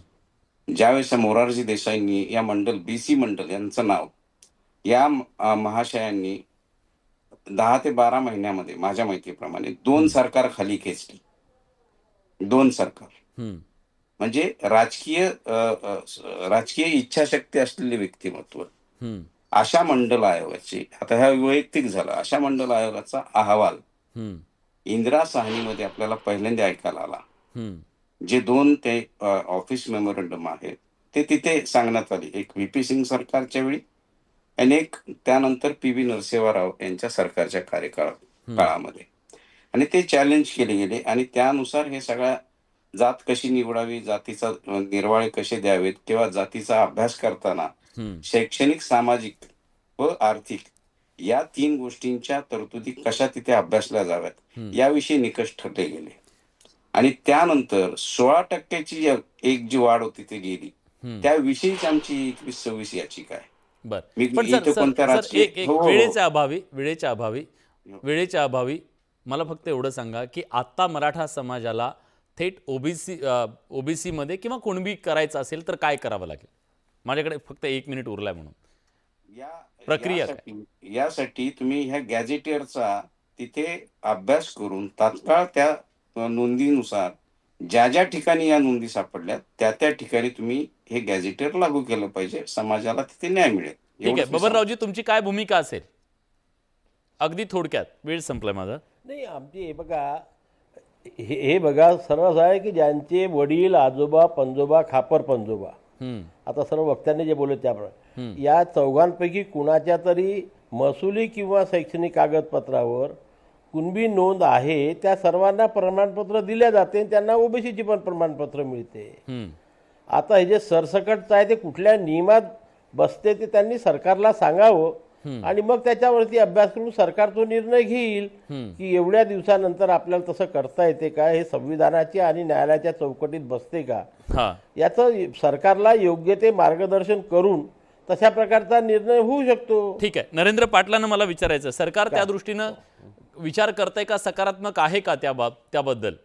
ज्यावेळेस मोरारजी देसाईंनी या BC मंडल यांचं नाव या महाशयांनी 10 ते 12 महिन्यामध्ये माझ्या माहितीप्रमाणे 2 सरकार खाली खेचली. 2 सरकार. हम्म, म्हणजे राजकीय इच्छाशक्ती असलेले व्यक्तिमत्व हम्म, अशा मंडल आयोगाची, आता ह्या वैयक्तिक झालं, अशा मंडल आयोगाचा अहवाल हम्म, इंदिरा साहनीमध्ये आपल्याला पहिल्यांदा ऐकायला आला. हम्म, जे 2 ते ऑफिस मेमोरंडम आहेत ते तिथे सांगण्यात आले, एक VP सिंग सरकारच्या वेळी आणि एक त्यानंतर PV नरसिंह राव यांच्या सरकारच्या काळामध्ये. आणि ते चॅलेंज केले गेले आणि त्यानुसार हे सगळ्या जात कशी निवडावी, जातीचा निर्वाळे कसे द्यावेत किंवा जातीचा अभ्यास करताना शैक्षणिक, सामाजिक व आर्थिक या 3 गोष्टींच्या तरतुदी कशा तिथे अभ्यासल्या जाव्यात याविषयी निकष ठरले गेले. आणि त्यानंतर 16% एक जी वाढ होती ती गेली, त्याविषयीच आमची 2126 याचिका आहे. बर. मी पण सर इथे कोणत्या सर राजकीय एक हो, हो, हो. वेळेच्या अभावी मला फक्त एवढं सांगा की आता मराठा समाजाला थेट ओबीसी मध्ये किंवा कुणबी करायचं असेल तर काय करावं लागेल? माझ्याकडे फक्त 1 मिनिट उरलाय म्हणून. प्रक्रिया काय? यासाठी तुम्ही ह्या गॅझेटियरचा तिथे अभ्यास करून तात्काळ त्या नोंदीनुसार ज्या ज्या ठिकाणी या नोंदी सापडल्या त्या ठिकाणी तुम्ही हे गॅझेटियर लागू केलं पाहिजे, समाजाला तिथे न्याय मिळेल. ठीक आहे. एवढंच मी बबनरावजी, तुमची काय भूमिका असेल? अगदी थोडक्यात, वेळ संपलाय माझा. नाही, आमची हे बघा सर्वच आहे की ज्यांचे वडील, आजोबा, पंजोबा, खापर पंजोबा, आता सर्व वक्त्यांनी जे बोलले त्याप्रमाणे या चौघांपैकी कुणाच्या तरी महसुली किंवा शैक्षणिक कागदपत्रावर कुणबी नोंद आहे, त्या सर्वांना प्रमाणपत्र दिले जाते आणि त्यांना ओबीसीची पण प्रमाणपत्र मिळते. आता हे जे सरसकट आहे ते कुठल्या नियमात बसते ते त्यांनी सरकारला सांगावं आणि मग त्याच्यावरती अभ्यास करून सरकार तो निर्णय घेईल की एवढ्या दिवसानंतर आपल्याला तसं करता येते का, हे संविधानाच्या आणि न्यायालयाच्या चौकटीत बसते का, याचं सरकारला योग्य ते मार्गदर्शन करून तशा प्रकारचा निर्णय होऊ शकतो. ठीक आहे. नरेंद्र पाटलांना मला विचारायचं, सरकार त्या दृष्टीनं विचार करतंय का, सकारात्मक आहे का त्याबद्दल?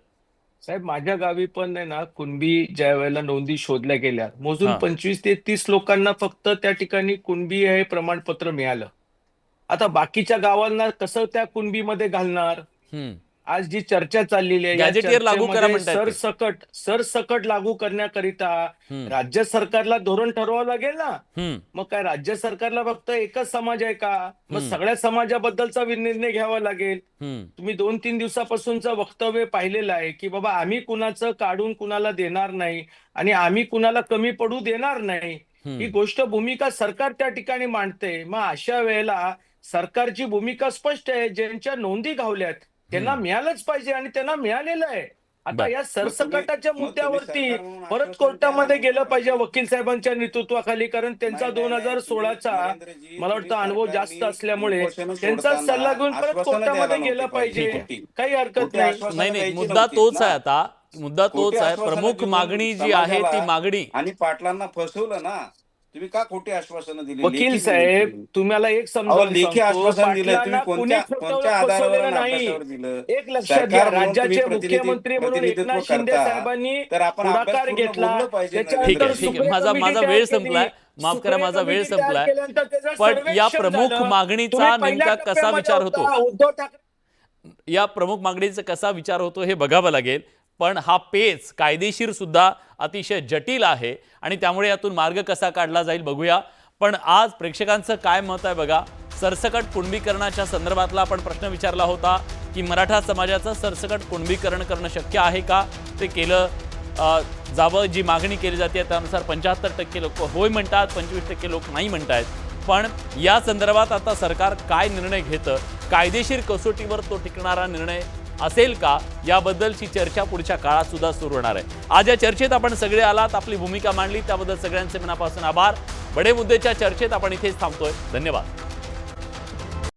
साहेब, माझ्या गावी पण आहे ना, कुणबी ज्या वेळेला नोंदी शोधल्या गेल्या, मोजून हा. 25 ते 30 लोकांना फक्त त्या ठिकाणी कुणबी हे प्रमाणपत्र मिळालं. आता बाकीच्या गावांना कसं त्या कुणबीमध्ये घालणार? हम्म. आज जी चर्चा चाललेली आहे, या गॅजेटियर लागू करा चर्चेमध्ये म्हणतायत ते. सरसकट लागू करण्याकरिता हम्म. राज्य सरकारला धोरण ठरवावं लागेल ना. हम्म. मग काय राज्य सरकारला फक्त एकच समाज आहे का? मग हम्म. सगळ्या समाजाबद्दलचा निर्णय घ्यावा लागेल. हम्म. तुम्ही 2-3 दिवसापासूनचं वक्तव्य पाहिलेलं आहे की बाबा आम्ही कुणाचं काढून कुणाला देणार नाही आणि आम्ही कुणाला कमी पडू देणार नाही. ही गोष्ट भूमिका सरकार त्या ठिकाणी मांडते. मग अशा वेळेला सरकारची भूमिका स्पष्ट आहे. ज्यांच्या नोंदी घावल्यात त्यांना मिळालंच पाहिजे आणि त्यांना मिळालेलं आहे. आता बर. या सरसकटाच्या मग तुम्ही मुद्द्यावरती सरकार म्हणून परत आश्वासन कोर्टामध्ये द्या ना. गेलं पाहिजे वकील साहेबांच्या नेतृत्वाखाली, कारण त्यांचा नाही, नाही, नाही. 2016चा नरेंद्रजी, मला वाटतं अनुभव तुम्ही जास्त सरकारने असल्यामुळे उपोषणं त्यांचा सोडताना सल्ला घेऊन परत आश्वासनं कोर्टामध्ये द्यायला गेलं नव्हते पाहिजे. पाहिजे. काही हरकत खोटी नाही. आश्वासनं नाही नाही, द्यायची मुद्दा नव्हतीच तोच ना. आहे. आता मुद्दा तोच खोटी आहे. आश्वासनं प्रमुख देऊन मागणी जी आहे ती समाजाला मागणी. आणि पाटलांना फसवलं ना. तुम्ही का खोटी आश्वासनं दिली? वकील लेखी साहेब, दिली. तुम्हाला एक अहो, समजावून लेखी सांगतो, आश्वासन दिलं तुम्ही पाटलांना कुणी कोणत्या आधारावर फसवलेलं आणि नाही. अभ्यासावर दिलं? एक लक्षात घ्या, सरकार म्हणून राज्याचे तुम्ही मुख्यमंत्री म्हणून प्रतिनिधित्व एकनाथ शिंदे करता, साहेबांनी तर आपण अभ्यास पुढाकार पूर्ण घेतला. बोललं पाहिजे. ठीक त्याच्यानंतर आहे, ठीक आहे. सुप्रे माझा कमिटी वेळ तयार संपलाय. केली. माफ करा, सुप्रे माझा वेळ कमिटी तयार संपलाय. केल्यानंतर त्याचं पण या सर्वेक्षण प्रमुख झालं. मागणीचा तुम्ही पहिल्या नेमका कसा टप्प्यामध्ये विचार होतो? होता. उद्धव ठाकरे या प्रमुख मागणीचा कसा विचार होतो हे बघावं लागेल. पण हा पेच कायदेशीर सुद्धा अतिशय जटिल आहे आणि त्यामुळे यातून मार्ग कसा काढला जाईल बघूया. पण आज प्रेक्षकांचं काय मत आहे बघा. सरसकट कुणबीकरणाच्या संदर्भातला आपण प्रश्न विचारला होता की मराठा समाजाचं सरसकट कुणबीकरण करणं शक्य आहे का, ते केलं जावं. जी मागणी केली जाते त्यानुसार 75% लोक होय म्हणतात, 25% लोक नाही म्हणतायत. पण या संदर्भात आता सरकार काय निर्णय घेतं, कायदेशीर कसोटीवर तो टिकणारा निर्णय असेल का, याबद्दलची चर्चा पुढच्या काळात सुद्धा सुरू होणार आहे. आज या चर्चेत आपण सगळे आलात, आपली भूमिका मांडली, त्याबद्दल सगळ्यांचे मनापासून आभार. बडे मुद्देच्या चर्चेत आपण इथेच थांबतोय. धन्यवाद.